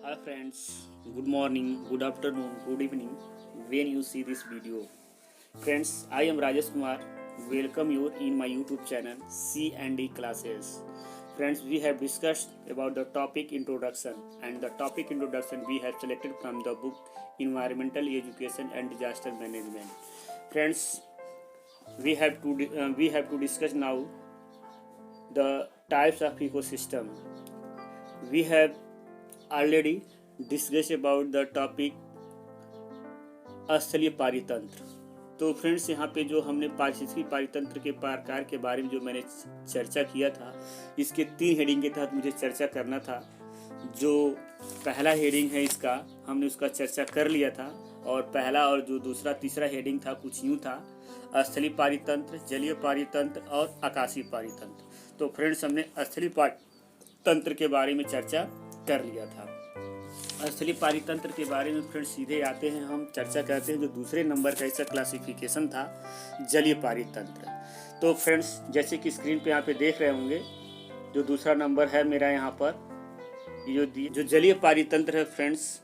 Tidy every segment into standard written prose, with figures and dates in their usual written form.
Hi friends, good morning, good afternoon, good evening when you see this video. Friends, I am Rajesh Kumar. Welcome you in my YouTube channel C&D Classes. Friends, we have discussed about the topic introduction, and the topic introduction we have selected from the book Environmental Education and Disaster Management. Friends, we have to discuss now the types of ecosystem. We have already discussed about the topic स्थलीय पारितंत्र। तो friends, यहाँ पे जो हमने पारिस्थितिकी पारितंत्र के प्रकार के बारे में जो मैंने चर्चा किया था, इसके 3 हेडिंग के तहत मुझे चर्चा करना था। जो पहला हेडिंग है इसका हमने उसका चर्चा कर लिया था, और पहला और जो दूसरा तीसरा हेडिंग था कुछ यूँ था: स्थलीय पारितंत्र, जलीय पारितंत्र और आकाशीय पारितंत्र। तो फ्रेंड्स, हमने स्थलीय पारितंत्र के बारे में चर्चा कर लिया था। स्थलीय पारितंत्र के बारे में फ्रेंड्स सीधे आते हैं, हम चर्चा करते हैं। जो दूसरे नंबर का इसका क्लासिफिकेशन था जलीय पारितंत्र। तो फ्रेंड्स, जैसे कि स्क्रीन पे यहाँ पे देख रहे होंगे, जो दूसरा नंबर है मेरा यहाँ पर, जो जलीय पारितंत्र है फ्रेंड्स,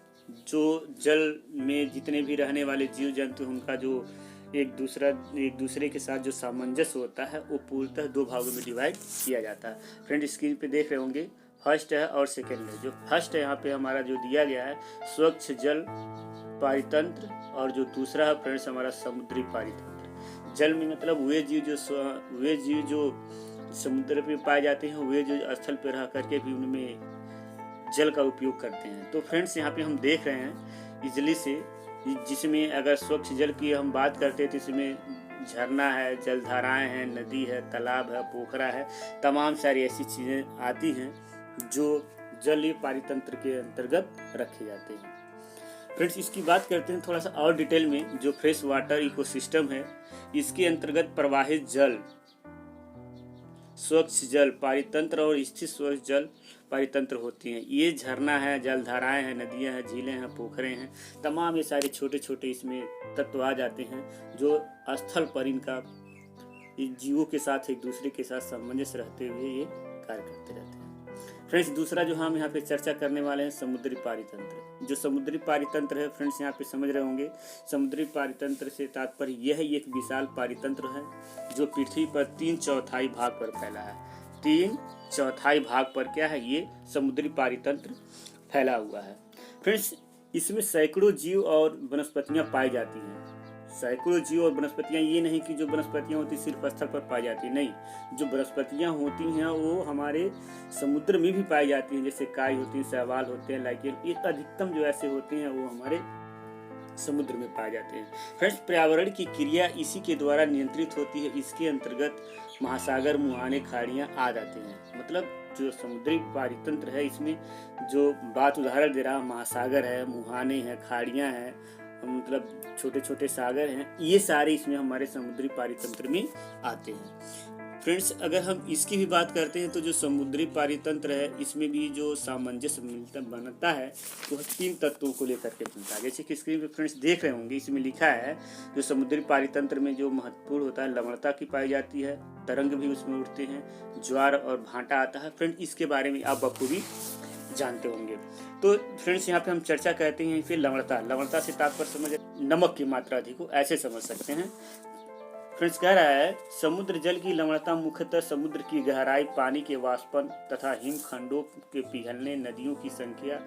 जो जल में जितने भी रहने वाले जीव जंतु उनका जो एक दूसरे के साथ जो सामंजस्य होता है वो पूर्णतः 2 भागों में डिवाइड किया जाता है। फ्रेंड, स्क्रीन पे देख रहे होंगे, फर्स्ट है और सेकेंड है। जो फर्स्ट है यहाँ पे हमारा जो दिया गया है स्वच्छ जल पारितंत्र, और जो दूसरा है फ्रेंड्स हमारा समुद्री पारितंत्र। जल में मतलब वे जीव जो समुद्र पे पाए जाते हैं, वे जो स्थल पे रह करके भी उनमें जल का उपयोग करते हैं। तो फ्रेंड्स, यहाँ पे हम देख रहे हैं इजली से, जिसमें अगर स्वच्छ जल की हम बात करते हैं तो इसमें झरना है, जलधाराएं हैं, नदी है, तालाब है, पोखरा है, तमाम सारी ऐसी चीज़ें आती हैं जो जलीय पारितंत्र के अंतर्गत रखे जाते हैं। फ्रेंड्स, इसकी बात करते हैं थोड़ा सा और डिटेल में। जो फ्रेश वाटर इकोसिस्टम है, इसके अंतर्गत प्रवाहित जल स्वच्छ जल पारितंत्र और स्थिर स्वच्छ जल पारितंत्र होती हैं। ये झरना है, जलधाराएं हैं, नदियां हैं, झीलें हैं, पोखरे हैं, तमाम ये सारे छोटे छोटे इसमें तत्व आ जाते हैं जो स्थल पर इनका जीवों के साथ एक दूसरे के साथ सामंजस्य रहते हुए ये कार्य करते रहते हैं। फ्रेंड्स, दूसरा जो हम यहाँ पे चर्चा करने वाले हैं समुद्री पारितंत्र। जो समुद्री पारितंत्र है फ्रेंड्स, यहाँ पे समझ रहे होंगे, समुद्री पारितंत्र से तात्पर्य यह एक विशाल पारितंत्र है जो पृथ्वी पर 3/4 भाग पर फैला है। 3/4 भाग पर क्या है, ये समुद्री पारितंत्र फैला हुआ है। फ्रेंड्स, इसमें सैकड़ों जीव और वनस्पतियाँ पाई जाती हैं। सैकड़ों जीव और वनस्पतियाँ, ये नहीं कि जो वनस्पतियाँ होती सिर्फ स्थल पर पाई जाती, नहीं, जो वनस्पतियाँ होती हैं वो हमारे समुद्र में भी पाई जाती हैं। जैसे काई होती हैं, शैवाल होते हैं, लाइकेन, ये अधिकतम जो ऐसे होते हैं वो हमारे समुद्र में पाए जाते हैं। फ्रेंड्स, पर्यावरण की क्रिया इसी के द्वारा नियंत्रित होती है। इसके अंतर्गत महासागर, मुहाने, खाड़ियाँ आ जाते हैं। मतलब जो समुद्री पारितंत्र है, इसमें जो बात उदाहरण दे रहा, महासागर है, मुहाने हैं, खाड़ियाँ हैं, मतलब छोटे छोटे सागर हैं, ये सारे इसमें हमारे समुद्री पारितंत्र में आते हैं। फ्रेंड्स, अगर हम इसकी भी बात करते हैं तो जो समुद्री पारितंत्र है, इसमें भी जो सामंजस्य बनता है वो 3 तत्वों को लेकर के बनता है। जैसे कि स्क्रीन पे फ्रेंड्स देख रहे होंगे, इसमें लिखा है जो समुद्री पारितंत्र में जो महत्वपूर्ण होता है, लवणता की पाई जाती है, तरंग भी उसमें उठते हैं, ज्वार और भांटा आता है। फ्रेंड, इसके बारे में आप बखूबी जानते होंगे। तो फ्रेंड्स, यहाँ पे हम चर्चा करते हैं फिर लवणता से तात्पर्य समझ नमक की मात्रा अधिक हो, ऐसे समझ सकते हैं। फ्रेंड्स, कह रहा है समुद्र जल की लवणता मुख्यतः समुद्र की गहराई, पानी के वाष्पन तथा हिमखंडों के पिघलने, नदियों की संख्या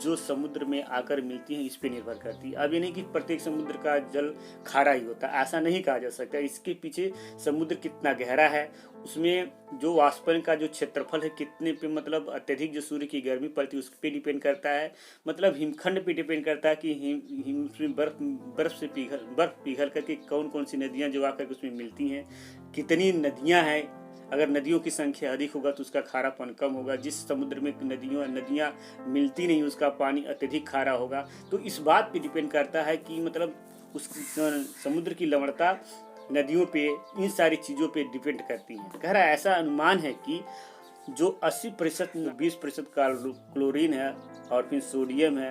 जो समुद्र में आकर मिलती है, इस पे निर्भर करती है। अब ये नहीं कि प्रत्येक समुद्र का जल खारा ही होता है, ऐसा नहीं कहा जा सकता। इसके पीछे समुद्र कितना गहरा है, उसमें जो वाष्पन का जो क्षेत्रफल है कितने पे, मतलब अत्यधिक जो सूर्य की गर्मी पड़ती है उस पर डिपेंड करता है। मतलब हिमखंड पे डिपेंड करता है कि हिम उसमें बर्फ पिघल करके कौन कौन सी नदियाँ जो आकर उसमें मिलती हैं, कितनी नदियाँ हैं। अगर नदियों की संख्या अधिक होगा तो उसका खारापन कम होगा। जिस समुद्र में नदियाँ मिलती नहीं उसका पानी अत्यधिक खारा होगा। तो इस बात पे डिपेंड करता है कि मतलब उस समुद्र की लवणता नदियों पे, इन सारी चीज़ों पे डिपेंड करती है। कह रहा है ऐसा अनुमान है कि जो 80% 20% क्लोरीन है, और फिर सोडियम है,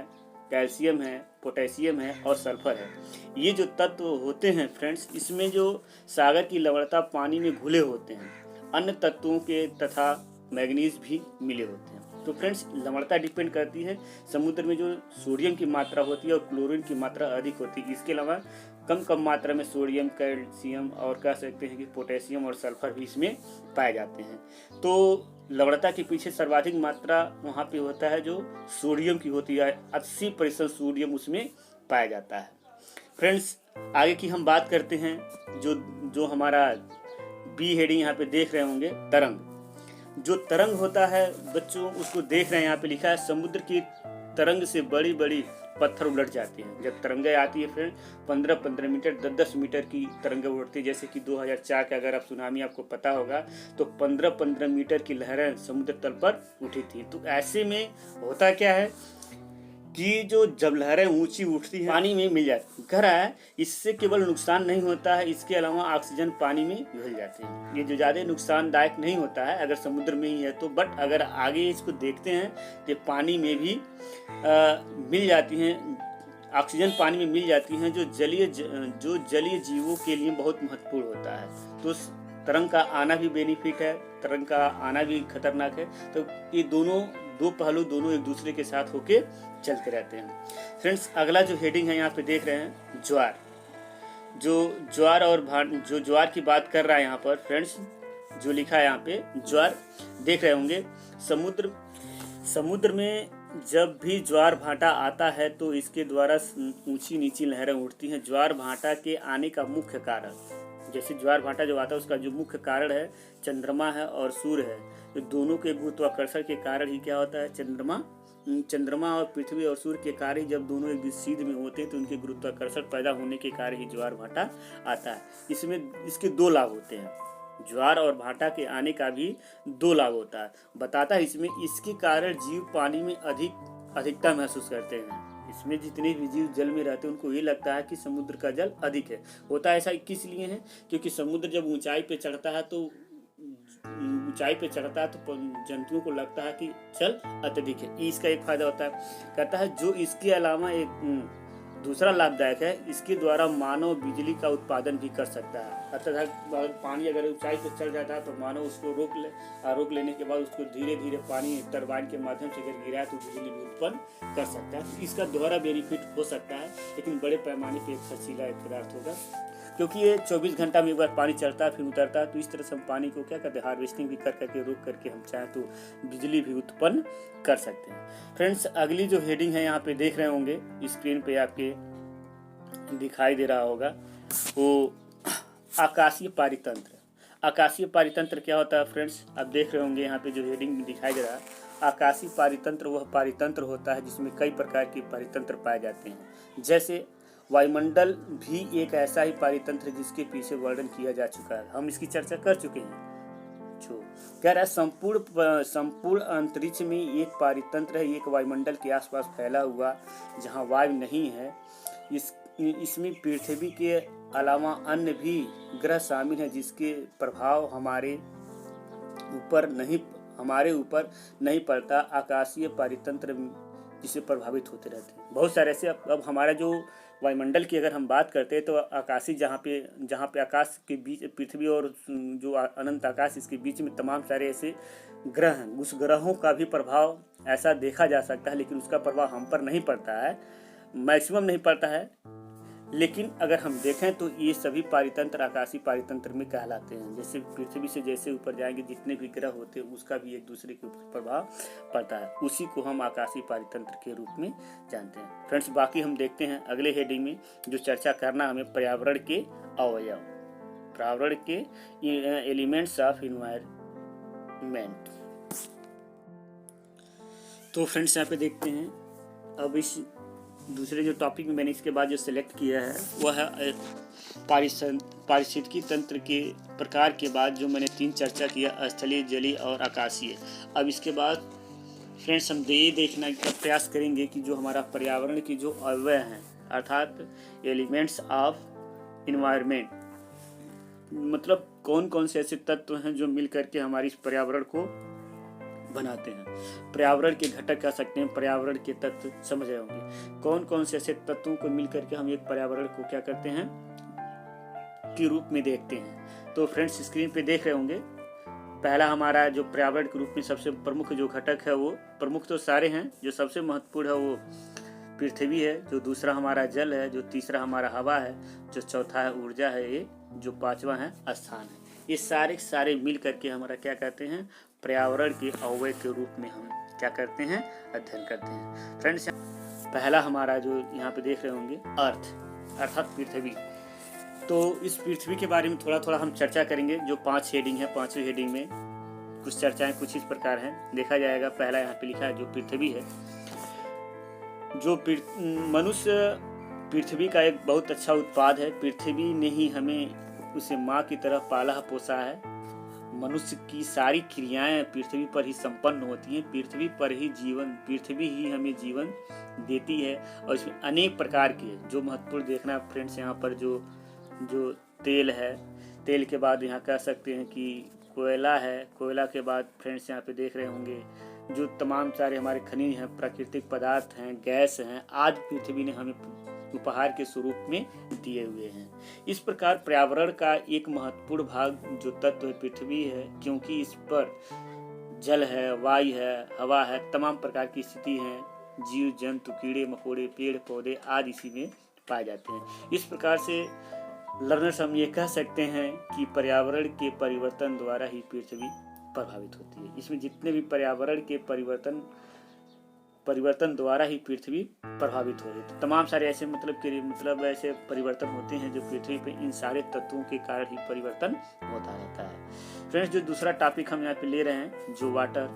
कैल्शियम है, पोटेशियम है और सल्फर है, ये जो तत्व होते हैं फ्रेंड्स, इसमें जो सागर की लवणता पानी में घुले होते हैं। अन्य तत्वों के तथा मैग्नीज भी मिले होते हैं। तो फ्रेंड्स लवणता डिपेंड करती है समुद्र में जो सोडियम की मात्रा होती है और क्लोरीन की मात्रा अधिक होती है। इसके अलावा कम मात्रा में सोडियम, कैल्शियम और कह सकते हैं कि पोटेशियम और सल्फर भी इसमें पाए जाते हैं। तो लवणता के पीछे सर्वाधिक मात्रा वहाँ पे होता है जो सोडियम की होती है, 80% सोडियम उसमें पाया जाता है। फ्रेंड्स आगे की हम बात करते हैं, जो हमारा बी हेडिंग यहाँ पे देख रहे होंगे, तरंग। जो तरंग होता है बच्चों, उसको देख रहे हैं, यहाँ पे लिखा है समुद्र की तरंग से बड़ी बड़ी पत्थर उलट जाती हैं। जब तरंगें आती है फिर 15-15 मीटर 10-10 मीटर की तरंगें उड़ती है। जैसे कि 2004 का अगर आप सुनामी आपको पता होगा तो 15-15 मीटर की लहरें समुद्र तल पर उठी थी। तो ऐसे में होता क्या है कि जो जब लहरें ऊंची उठती हैं पानी में मिल जाती है। कह रहा है इससे केवल नुकसान नहीं होता है, इसके अलावा ऑक्सीजन पानी में घुल जाते हैं। ये जो ज़्यादा नुकसानदायक नहीं होता है अगर समुद्र में ही है तो, बट अगर आगे इसको देखते हैं कि पानी में भी मिल जाती हैं, ऑक्सीजन पानी में मिल जाती हैं, जो जलीय जीवों के लिए बहुत महत्वपूर्ण होता है। तो तरंग का आना भी बेनिफिट है, तरंग का आना भी खतरनाक है। तो ये दो पहलू दोनों एक दूसरे के साथ होके चलते रहते हैं। फ्रेंड्स अगला जो हेडिंग है यहाँ पे देख रहे हैं, ज्वार। जो ज्वार की बात कर रहा है यहाँ पर फ्रेंड्स, जो लिखा है यहाँ पे ज्वार देख रहे होंगे। समुद्र में जब भी ज्वार भाटा आता है तो इसके द्वारा ऊंची नीची लहरें उठती हैं। ज्वार भाटा के आने का मुख्य कारण, जैसे ज्वार भाटा जो आता है उसका जो मुख्य कारण है चंद्रमा है और सूर्य है। तो दोनों के गुरुत्वाकर्षण के कारण ही क्या होता है, चंद्रमा और पृथ्वी और सूर्य के कारण ही जब दोनों एक सीध में होते हैं तो उनके गुरुत्वाकर्षण पैदा होने के कारण ही ज्वार भाटा आता है। इसके दो लाभ होते हैं, ज्वार और भाटा के आने का भी दो लाभ होता है। बताता है इसमें इसके कारण जीव पानी में अधिकता महसूस करते हैं। इसमें जितने भी जीव जल में रहते हैं उनको ये लगता है कि समुद्र का जल अधिक है। होता है ऐसा किस लिए है, क्योंकि समुद्र जब ऊंचाई पे चढ़ता है तो जंतुओं को लगता है कि जल अत्यधिक है। इसका एक फायदा होता है। कहता है जो इसके अलावा एक दूसरा लाभदायक है, इसके द्वारा मानव बिजली का उत्पादन भी कर सकता है। अर्थात पानी अगर ऊंचाई पर चढ़ जाता है तो मानव उसको रोक लेने के बाद उसको धीरे धीरे पानी टरबाइन के माध्यम से अगर गिराए तो बिजली भी उत्पन्न कर सकता है। इसका दोहरा बेनिफिट हो सकता है, लेकिन बड़े पैमाने पर एक खर्चीला एक पदार्थ होगा, क्योंकि ये 24 घंटा में एक बार पानी चढ़ता है फिर उतरता है। तो इस तरह से हम पानी को क्या करते हैं, हार्वेस्टिंग भी करके रोक करके हम चाहें तो बिजली भी उत्पन्न कर सकते हैं। फ्रेंड्स अगली जो हेडिंग है यहाँ पे देख रहे होंगे, स्क्रीन पे आपके दिखाई दे रहा होगा, वो आकाशीय पारितंत्र। आकाशीय पारितंत्र क्या होता है फ्रेंड्स, आप देख रहे होंगे यहाँ पे जो हेडिंग दिखाई दे रहा है, आकाशीय पारितंत्र वह पारितंत्र होता है जिसमें कई प्रकार के पारितंत्र पाए जाते हैं। जैसे वायुमंडल भी एक ऐसा ही पारितंत्र जिसके पीछे वर्णन किया जा चुका है, हम इसकी चर्चा कर चुके हैं। जो कह रहा है संपूर्ण अंतरिक्ष में एक पारितंत्र है, एक वायुमंडल के आसपास फैला हुआ जहाँ वायु नहीं है। इसमें पृथ्वी के अलावा अन्य भी ग्रह शामिल हैं जिसके प्रभाव हमारे ऊपर नहीं पड़ता। आकाशीय पारितंत्र जिससे प्रभावित होते रहते हैं बहुत सारे ऐसे। अब हमारा जो वायुमंडल की अगर हम बात करते हैं तो आकाशीय जहाँ पे आकाश के बीच पृथ्वी और जो अनंत आकाश इसके बीच में तमाम सारे ऐसे ग्रह हैं, उस ग्रहों का भी प्रभाव ऐसा देखा जा सकता है, लेकिन उसका प्रभाव हम पर नहीं पड़ता है, मैक्सिमम नहीं पड़ता है। लेकिन अगर हम देखें तो ये सभी पारितंत्र आकाशीय पारितंत्र में कहलाते हैं। जैसे पृथ्वी से जैसे ऊपर जाएंगे जितने भी ग्रह होते हैं उसका भी एक दूसरे के ऊपर प्रभाव पड़ता है, उसी को हम आकाशीय पारितंत्र के रूप में जानते हैं। फ्रेंड्स बाकी हम देखते हैं अगले हेडिंग में जो चर्चा करना हमें पर्यावरण के अवयव, पर्यावरण के एलिमेंट्स ऑफ एनवायरनमेंट। तो फ्रेंड्स यहाँ पे देखते हैं, अब इस दूसरे जो टॉपिक में मैंने इसके बाद जो सिलेक्ट किया है वह है पारिस्थितिकी तंत्र के प्रकार के बाद जो मैंने 3 चर्चा किया, स्थलीय, जलीय और आकाशीय। अब इसके बाद फ्रेंड्स हम ये देखने का प्रयास करेंगे कि जो हमारा पर्यावरण की जो अवयव हैं अर्थात एलिमेंट्स ऑफ एनवायरनमेंट, मतलब कौन कौन से ऐसे तत्व हैं जो मिल करके हमारी इस पर्यावरण को बनाते हैं। पर्यावरण के घटक कह सकते हैं, पर्यावरण के तत्व समझ रहे होंगे। कौन कौन से ऐसे तत्वों को मिल करके हम एक पर्यावरण को क्या करते हैं के रूप में देखते हैं। तो फ्रेंड्स स्क्रीन पे देख रहे होंगे, पहला हमारा जो पर्यावरण के रूप में सबसे प्रमुख जो घटक है, वो प्रमुख तो सारे हैं, जो सबसे महत्वपूर्ण है वो पृथ्वी है, जो दूसरा हमारा जल है, जो तीसरा हमारा हवा है, जो चौथा है ऊर्जा है, ये जो पांचवा है स्थान है। ये सारे मिल करके हमारा क्या कहते हैं, पर्यावरण के अवयव के रूप में हम क्या करते हैं, अध्ययन करते हैं। फ्रेंड्स, पहला हमारा जो यहाँ पे देख रहे होंगे अर्थ अर्थात पृथ्वी। तो इस पृथ्वी के बारे में थोड़ा थोड़ा हम चर्चा करेंगे। जो 5 हेडिंग है, 5वीं हेडिंग में कुछ चर्चाएं कुछ इस प्रकार हैं, देखा जाएगा। पहला यहाँ पे लिखा है जो पृथ्वी है, जो मनुष्य पृथ्वी का एक बहुत अच्छा उत्पाद है। पृथ्वी ने ही हमें उसे माँ की तरह पाला पोसा है। मनुष्य की सारी क्रियाएं पृथ्वी पर ही संपन्न होती हैं, पृथ्वी पर ही जीवन, पृथ्वी ही हमें जीवन देती है। और इसमें अनेक प्रकार के जो महत्वपूर्ण देखना फ्रेंड्स, यहाँ पर जो तेल है, तेल के बाद यहाँ कह सकते हैं कि कोयला है, कोयला के बाद फ्रेंड्स यहाँ पे देख रहे होंगे जो तमाम सारे हमारे खनिज हैं, प्राकृतिक पदार्थ हैं, गैस हैं, आज पृथ्वी ने हमें उपहार के स्वरूप में दिए हुए हैं। इस प्रकार पर्यावरण का एक महत्वपूर्ण भाग जो तत्व है पृथ्वी है, क्योंकि इस पर जल है, वायु है, हवा है, तमाम प्रकार की स्थिति है, जीव जंतु, कीड़े मकोड़े, पेड़ पौधे आदि इसी में पाए जाते हैं। इस प्रकार से लर्नर्स हम ये कह सकते हैं कि पर्यावरण के परिवर्तन द्वारा ही पृथ्वी प्रभावित होती है। इसमें जितने भी पर्यावरण के परिवर्तन द्वारा ही पृथ्वी प्रभावित हो रही है। तो तमाम सारे ऐसे मतलब ऐसे परिवर्तन होते हैं जो पृथ्वी पे इन सारे तत्वों के कारण ही परिवर्तन होता रहता है। फ्रेंड्स, जो दूसरा टॉपिक हम यहाँ पे ले रहे हैं, जो वाटर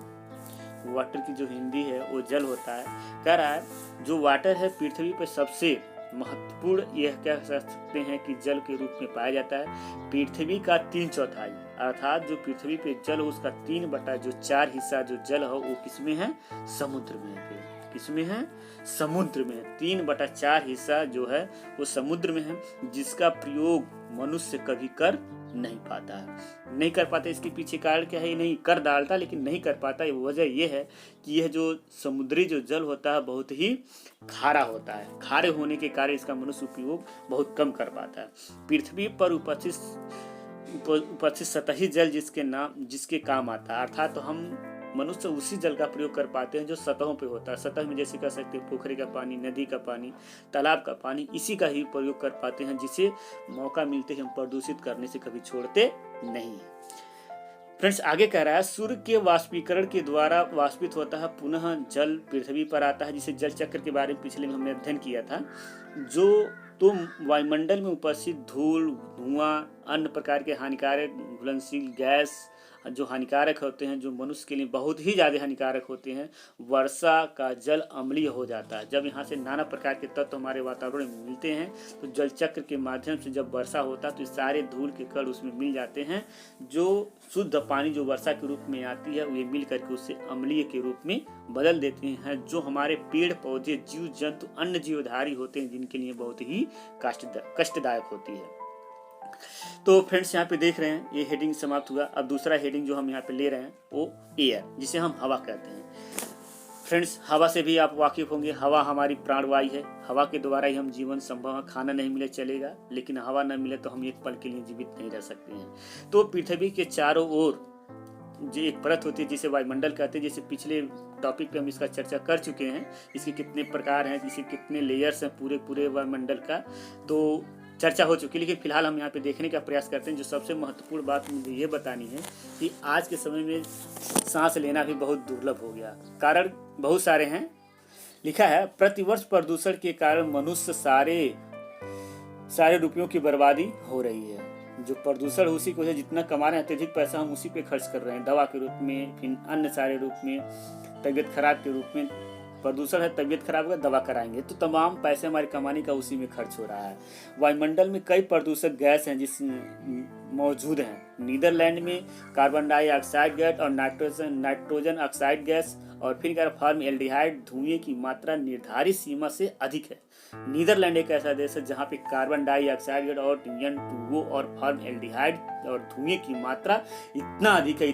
की जो हिंदी है वो जल होता है। कह रहा है जो वाटर है पृथ्वी पर सबसे महत्वपूर्ण, यह कह सकते हैं कि जल के रूप में पाया जाता है। पृथ्वी का 3/4 अर्थात जो पृथ्वी पे जल हो उसका 3/4 हिस्सा जो जल हो वो किसमें है, समुद्र में है। किसमें है, समुद्र में है। 3/4 हिस्सा जो है वो समुद्र में है, जिसका प्रयोग मनुष्य कभी कर नहीं पाता है। नहीं कर पाता, इसके पीछे कारण क्या है, ये नहीं कर डालता लेकिन नहीं कर पाता। वजह यह है कि यह जो समुद्री जो जल होता है बहुत ही खारा होता है। खारे होने के कारण इसका मनुष्य उपयोग बहुत कम कर पाता है। पृथ्वी पर उपस्थित सतही जल जिसके काम आता है, अर्थात तो हम मनुष्य उसी जल का प्रयोग कर पाते हैं जो सतहों पे होता है। सतह में जैसे कह सकते हैं पोखरी का पानी, नदी का पानी, तालाब का पानी, इसी का ही प्रयोग कर पाते हैं, जिसे मौका मिलते ही हम प्रदूषित करने से कभी छोड़ते नहीं है। फ्रेंड्स, आगे कह रहा है सूर्य के वाष्पीकरण के द्वारा वाष्पित होता है, पुनः जल पृथ्वी पर आता है, जिसे जल चक्र के बारे में पिछले में हमने अध्ययन किया था। तो वायुमंडल में उपस्थित धूल, धुआं, अन्य प्रकार के हानिकारक घुलनशील गैस जो हानिकारक होते हैं, जो मनुष्य के लिए बहुत ही ज़्यादा हानिकारक होते हैं, वर्षा का जल अम्लीय हो जाता है। जब यहाँ से नाना प्रकार के तत्व हमारे वातावरण में मिलते हैं तो जल चक्र के माध्यम से जब वर्षा होता है तो सारे धूल के कण उसमें मिल जाते हैं। जो शुद्ध पानी जो वर्षा के रूप में आती है वे मिल करके उससे अम्लीय के रूप में बदल देते हैं, जो हमारे पेड़ पौधे, जीव जंतु, अन्य जीवधारी होते हैं, जिनके लिए बहुत ही कष्टदायक होती है। तो फ्रेंड्स, यहाँ पे देख रहे हैं ये हेडिंग समाप्त हुआ। अब दूसरा हेडिंग जो हम यहाँ पे ले रहे हैं वो एयर, जिसे हम हवा कहते हैं। फ्रेंड्स, हवा से भी आप वाकिफ होंगे। हवा हमारी प्राणवायु है। हवा के द्वारा ही हम जीवन संभव है। खाना नहीं मिले चलेगा, लेकिन हवा न मिले तो हम एक पल के लिए जीवित नहीं रह सकते हैं। तो पृथ्वी के चारों ओर जो एक परत होती है जिसे वायुमंडल कहते हैं, जैसे पिछले टॉपिक पे हम इसका चर्चा कर चुके हैं, इसके कितने प्रकार हैं, इसके कितने लेयर्स हैं पूरे वायुमंडल का, तो चर्चा हो चुकी है। लेकिन फिलहाल हम यहाँ पे देखने का प्रयास करते हैं। जो सबसे महत्वपूर्ण बात मुझे ये बतानी है कि आज के समय में सांस लेना भी बहुत दुर्लभ हो गया। कारण बहुत सारे हैं। लिखा है प्रतिवर्ष प्रदूषण के कारण मनुष्य सारे रुपयों की बर्बादी हो रही है। जो प्रदूषण उसी को है, जितना कमा रहे हैं अत्यधिक पैसा हम उसी पे खर्च कर रहे हैं, दवा के रूप में, फिर अन्य सारे रूप में, तबीयत खराब के रूप में। प्रदूषण है, तबीयत खराब होगा, दवा कराएंगे, तो तमाम पैसे हमारे कमाने का उसी में खर्च हो रहा है। वायुमंडल में कई प्रदूषक गैस हैं जिस मौजूद हैं। नीदरलैंड में कार्बन डाइऑक्साइड गैस और नाइट्रोजन ऑक्साइड गैस और फिर फॉर्मएल्डिहाइड धुएं की मात्रा निर्धारित सीमा से अधिक है। नीदरलैंड एक ऐसा देश है जहाँ पे कार्बन डाइऑक्साइड गैस और N2O और फॉर्मएल्डिहाइड और धुएं की मात्रा इतना अधिक है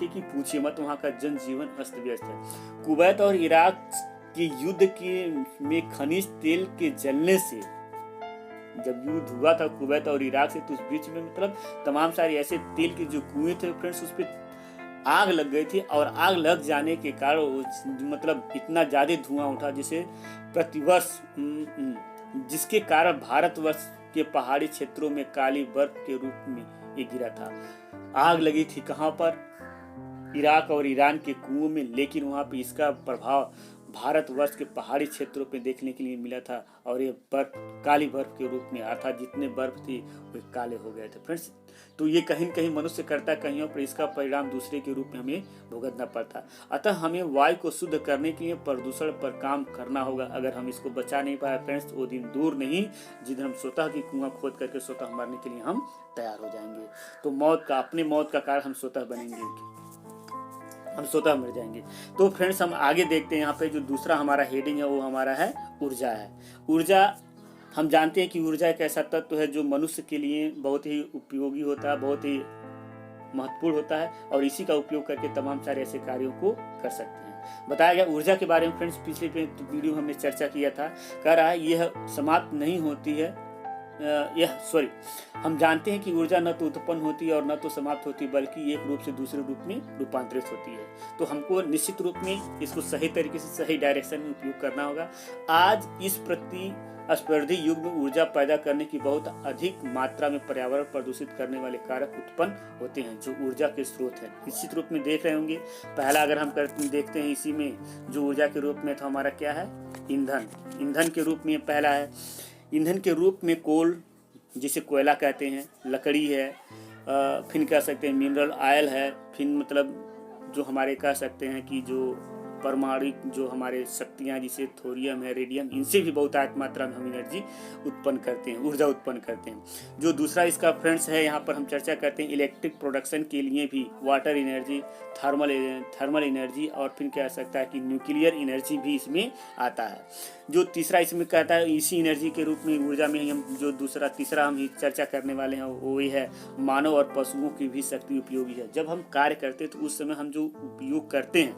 कि पूछिए मत। वहाँ का जनजीवन अस्त व्यस्त है। कुवैत और इराक के युद्ध में खनिज तेल के जलने से, जब युद्ध हुआ था कुवैत और इराक से, तो उस बीच में मतलब तमाम सारे ऐसे तेल के जो कुएं थे फ्रेंड्स, उस पर आग लग गई थी और आग लग जाने के कारण मतलब इतना ज़्यादा धुआं उठा जिसे प्रतिवर्ष जिसके कारण भारतवर्ष के पहाड़ी क्षेत्रों में काली बर्फ के रूप में ये गिरा था। आग लगी थी कहाँ पर? इराक और ईरान के कुओं में, लेकिन वहाँ पे इसका प्रभाव भारतवर्ष के पहाड़ी क्षेत्रों पे देखने के लिए मिला था और ये बर्फ काली बर्फ के रूप में, अर्थात जितने बर्फ थी वे काले हो गए थे फ्रेंड्स। तो ये कहीं न कहीं मनुष्य करता, कहीं पर इसका परिणाम दूसरे के रूप में हमें भुगतना पड़ता। अतः हमें वायु को शुद्ध करने के लिए प्रदूषण पर काम करना होगा। अगर हम इसको बचा नहीं पाए फ्रेंड्स, वो दिन दूर नहीं जिस दिन हम स्वतः की कुआं खोद करके स्वतः मरने के लिए हम तैयार हो जाएंगे। तो अपने मौत का कारण हम स्वतः बनेंगे, हम स्वतः मर जाएंगे। तो फ्रेंड्स हम आगे देखते हैं। यहाँ पे जो दूसरा हमारा हेडिंग है वो हमारा है ऊर्जा है। ऊर्जा, हम जानते हैं कि ऊर्जा एक ऐसा तत्व है जो मनुष्य के लिए बहुत ही उपयोगी होता है, बहुत ही महत्वपूर्ण होता है और इसी का उपयोग करके तमाम सारे ऐसे कार्यों को कर सकते हैं। बताया गया ऊर्जा के बारे में फ्रेंड्स, पिछले वीडियो हमने चर्चा किया था। कह रहा है यह समाप्त नहीं होती है, हम जानते हैं कि ऊर्जा न तो उत्पन्न होती है और न तो समाप्त होती है, बल्कि एक रूप से दूसरे रूप में रूपांतरित होती है। तो हमको निश्चित रूप में इसको सही तरीके से सही डायरेक्शन में उपयोग करना होगा। आज इस प्रतिस्पर्धी युग में ऊर्जा पैदा करने की बहुत अधिक मात्रा में पर्यावरण प्रदूषित करने वाले कारक उत्पन्न होते हैं जो ऊर्जा के स्रोत हैं। निश्चित रूप में देख रहे होंगे। पहला अगर हम देखते हैं इसी में जो ऊर्जा के रूप में था हमारा क्या है? ईंधन। ईंधन के रूप में पहला है, ईंधन के रूप में कोल जिसे कोयला कहते हैं, लकड़ी है, फिर कह सकते हैं मिनरल ऑयल है, फिर मतलब जो हमारे कह सकते हैं कि जो परमाणुक जो हमारे शक्तियाँ जिसे थोरियम है, रेडियम, इनसे भी बहुत अधिक मात्रा में हम एनर्जी उत्पन्न करते हैं, ऊर्जा उत्पन्न करते हैं। जो दूसरा इसका फ्रेंड्स है, यहाँ पर हम चर्चा करते हैं इलेक्ट्रिक प्रोडक्शन के लिए भी वाटर एनर्जी, थर्मल एनर्जी और फिर कह सकता है कि न्यूक्लियर एनर्जी भी इसमें आता है। जो तीसरा इसमें कहता है इसी एनर्जी के रूप में ऊर्जा में ही हम जो तीसरा हम चर्चा करने वाले हैं वो ये है मानव और पशुओं की भी शक्ति उपयोगी है। जब हम कार्य करते हैं तो उस समय हम जो उपयोग करते हैं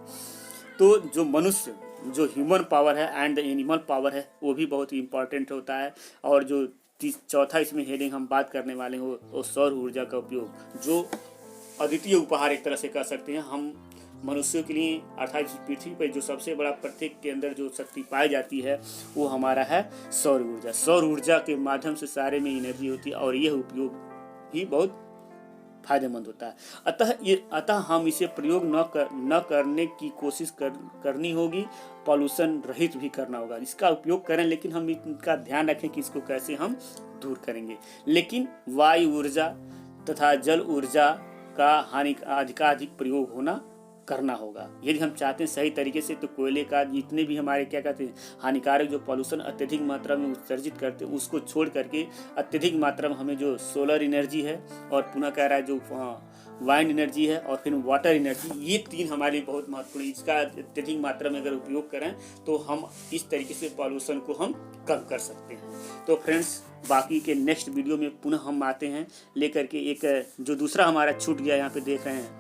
तो जो मनुष्य जो ह्यूमन पावर है एंड एनिमल पावर है वो भी बहुत ही इंपॉर्टेंट होता है। और जो चौथा इसमें हेडिंग हम बात करने वाले हैं वो सौर ऊर्जा का उपयोग, जो अद्वितीय उपहार एक तरह से कह सकते हैं हम मनुष्यों के लिए, अर्थात इस पृथ्वी पर जो सबसे बड़ा प्रत्येक के अंदर जो शक्ति पाई जाती है वो हमारा है सौर ऊर्जा। सौर ऊर्जा के माध्यम से सारे में एनर्जी होती है और यह उपयोग ही बहुत फायदेमंद होता है। अतः हम इसे प्रयोग न करने की कोशिश करनी होगी, पॉल्यूशन रहित भी करना होगा। इसका उपयोग करें लेकिन हम इनका ध्यान रखें कि इसको कैसे हम दूर करेंगे। लेकिन वायु ऊर्जा तथा जल ऊर्जा का अधिकाधिक प्रयोग करना होगा यदि हम चाहते हैं सही तरीके से। तो कोयले का जितने भी हमारे क्या कहते हैं हानिकारक जो पॉल्यूशन अत्यधिक मात्रा में उत्सर्जित करते हैं उसको छोड़ करके अत्यधिक मात्रा में हमें जो सोलर एनर्जी है और पुनः कह रहा है जो वाइंड एनर्जी है और फिर वाटर एनर्जी, ये तीन हमारे लिए बहुत महत्वपूर्ण है। इसका अत्यधिक मात्रा में अगर उपयोग करें तो हम इस तरीके से पॉल्यूशन को हम कम कर सकते हैं। तो फ्रेंड्स बाकी के नेक्स्ट वीडियो में पुनः हम आते हैं लेकर के एक जो दूसरा हमारा छूट गया, यहाँ पे देख रहे हैं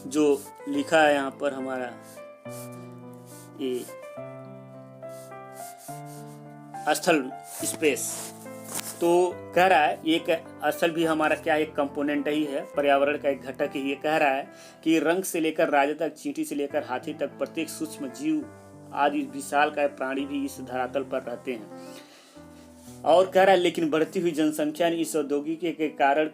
जो लिखा है यहाँ पर हमारा ये स्थल स्पेस, तो कह रहा है एक स्थल भी हमारा क्या एक कंपोनेंट ही है, पर्यावरण का एक घटक ही। ये कह रहा है कि रंग से लेकर राजा तक, चींटी से लेकर हाथी तक प्रत्येक सूक्ष्म जीव आदि विशालकाय प्राणी भी इस धरातल पर रहते हैं। और कह रहा है लेकिन बढ़ती हुई जनसंख्या ने इस औद्योगिकी के कारण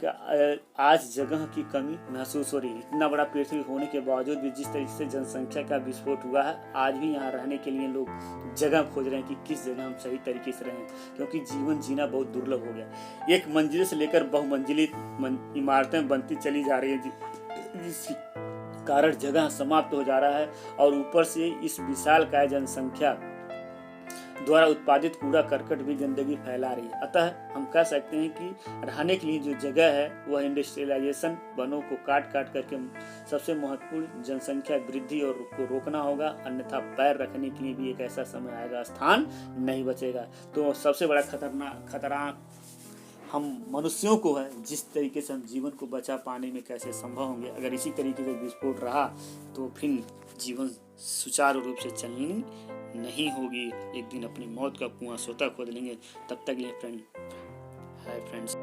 आज जगह की कमी महसूस हो रही है। इतना बड़ा पृथ्वी होने के बावजूद भी जिस तरीके से जनसंख्या का विस्फोट हुआ है, आज भी यहाँ रहने के लिए लोग जगह खोज रहे हैं कि किस जगह हम सही तरीके से रहें, क्योंकि जीवन जीना बहुत दुर्लभ हो गया। एक मंजिल से लेकर बहुमंजिली इमारतें बनती चली जा रही है जिसके कारण जगह समाप्त हो जा रहा है और ऊपर से इस विशालकाय जनसंख्या द्वारा उत्पादित कूड़ा करकट भी गंदगी फैला रही है। अतः हम कह सकते हैं कि रहने के लिए जो जगह है वह इंडस्ट्रियलाइजेशन, वनों को काट करके सबसे महत्वपूर्ण जनसंख्या वृद्धि और को रोकना होगा, अन्यथा पैर रखने के लिए भी एक ऐसा समय आएगा स्थान नहीं बचेगा। तो सबसे बड़ा खतरा हम मनुष्यों को है, जिस तरीके से हम जीवन को बचा पाने में कैसे संभव होंगे। अगर इसी तरीके से विस्फोट रहा तो फिर जीवन सुचारू रूप से चलनी नहीं होगी। एक दिन अपनी मौत का कुआं स्वतः खोद लेंगे। तब तक लिए फ्रेंड्स।